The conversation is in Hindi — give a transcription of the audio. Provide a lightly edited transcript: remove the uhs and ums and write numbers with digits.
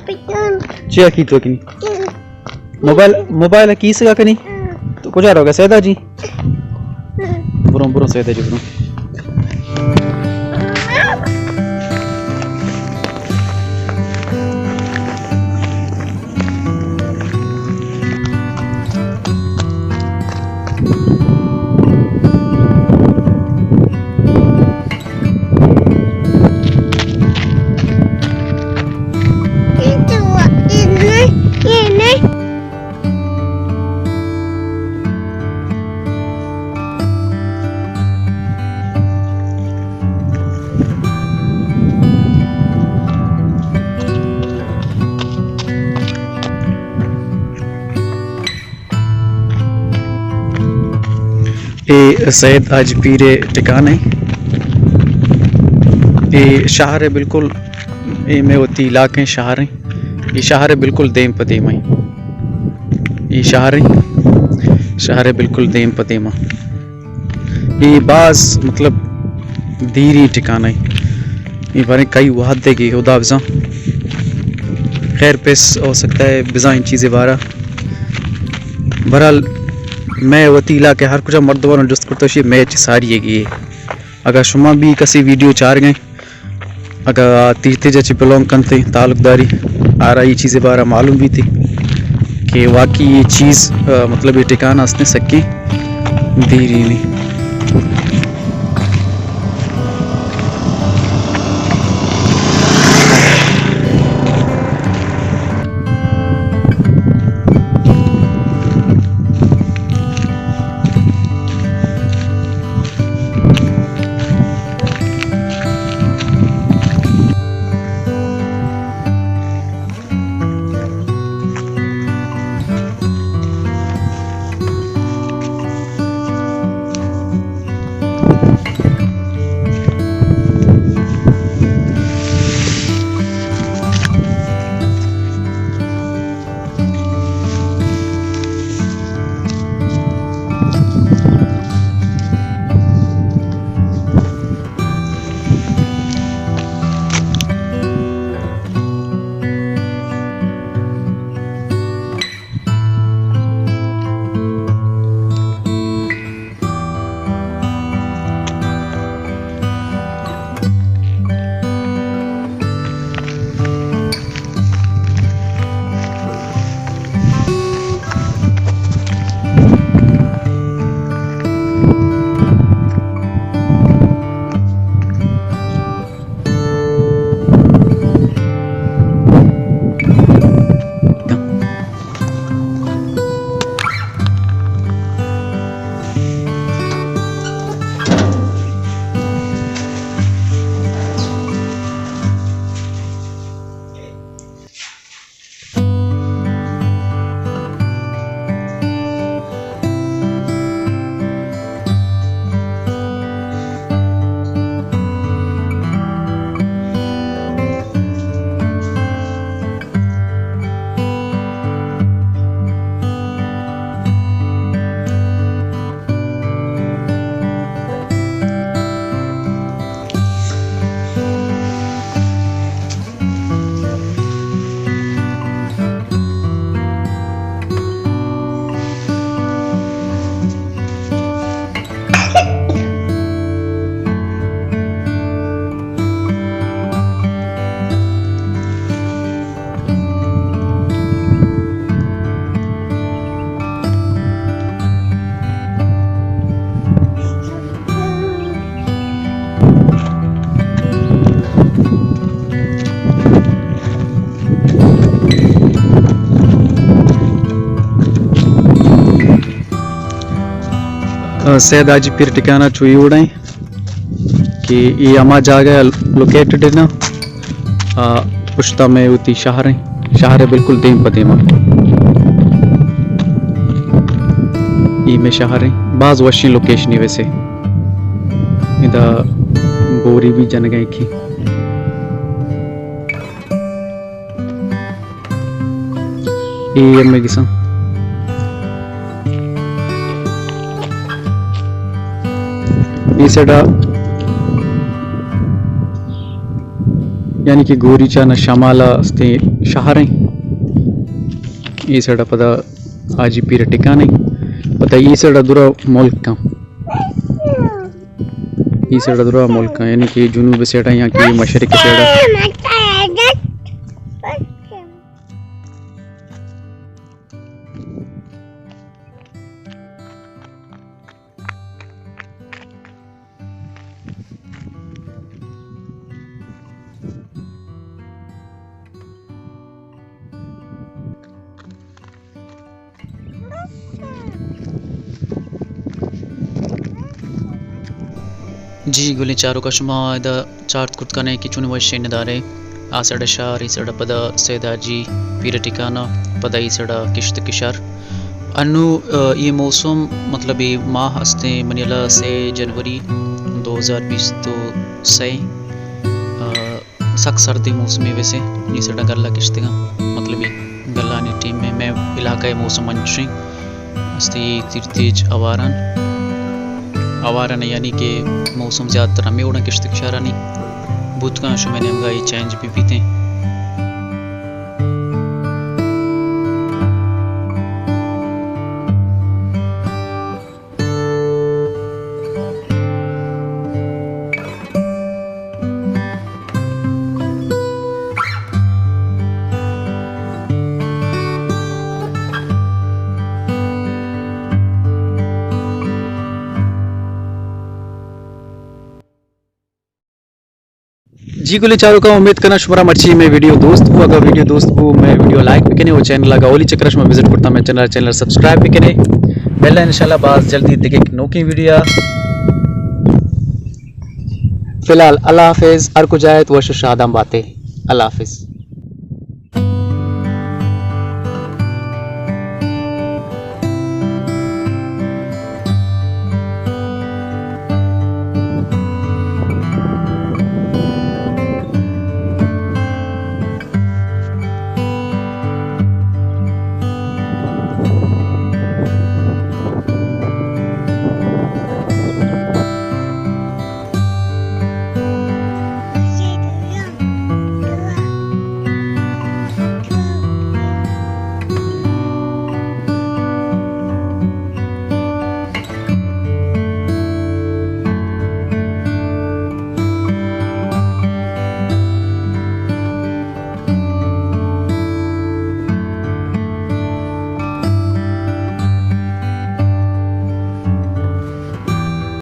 चिया की तो कि मोबाइल की सगा कनी तो कुछ आ रहा होगा सैदा जी बुरों बुरों सैदा जी बुरों ये सैयद आज पीरे टिकाने ये शहर है बिल्कुल ये में होती इलाके शहर हैं ये शहर है बिल्कुल देम पदेमा ये शहर है बिल्कुल देम पदेमा ये बाज मतलब धीरे ठिकाना है ये बारे कई वाद देगी खुदा अफजा खैर पेश हो सकता है बिज़ाइन चीज़ें बारा बहरहाल मैं वती इलाके हर कुछ मर्दवान जस्त करते मैच सारी है अगर शुमा भी कसी वीडियो चार गए अगर तीर्थे जची बिलोंग करते ताल्लुकदारी आ रहा ये चीज़ें बारा मालूम भी थी कि वाकई ये चीज़ मतलब ये ठिकाना असने सकी धीरे नहीं सैयद आज पीर टिकाना चुई उड़ाई कि ये अमा जगह लोकेटेड है ना पुश्ता में उती शहर है बिल्कुल देम पदेमा ये में शहर है बाज वशी लोकेशन है वैसे इदा बोरी भी जन गए की ये में किसा यानी कि गोरीचा न शमाला स्ते शहर ये सड़ा पदा आजी पीर टिकाने पता ये सड़ा दुरा मुल्क का ये सड़ा दुरा मुल्क का यानी कि जुनूब सेड़ा यहाँ की मशरिक सेड़ा जी गुली चारों का शुमा इदा चार कुट कने की चुने वशे नदारे आसड़ा शार इसड़ा पदा सेदाजी पीर टिकाना पदा इसड़ा किश्त किशार अनु ये मौसम मतलब ये माह हस्ते मनीला से जनवरी 2020 तो से सख्त सर्दी मौसम वैसे इसड़ा गल्ला किश्त का मतलब ये गल्ला ने टीम में मैं इलाका मौसम अंशी हस्ते तेज आवारन यानी कि मौसम ज़्यादातर हमें उड़ा किश्त किशारा नहीं बुत का शुमे ने हमगा ये चेंज भी पीते जी गुली चारों का उम्मीद करना शुमरा मर्ची में वीडियो दोस्त को अगर वीडियो दोस्त को मैं वीडियो लाइक भी करें वो चैनल लगा ओली चक्रश में विजिट करता मैं चैनल सब्सक्राइब भी करें बेल इंशाल्लाह बात जल्दी देखे नोकी वीडियो फिलहाल अल्लाह हाफिज़ हर को जाए तो वश शादाम बातें अल्लाह हाफिज़।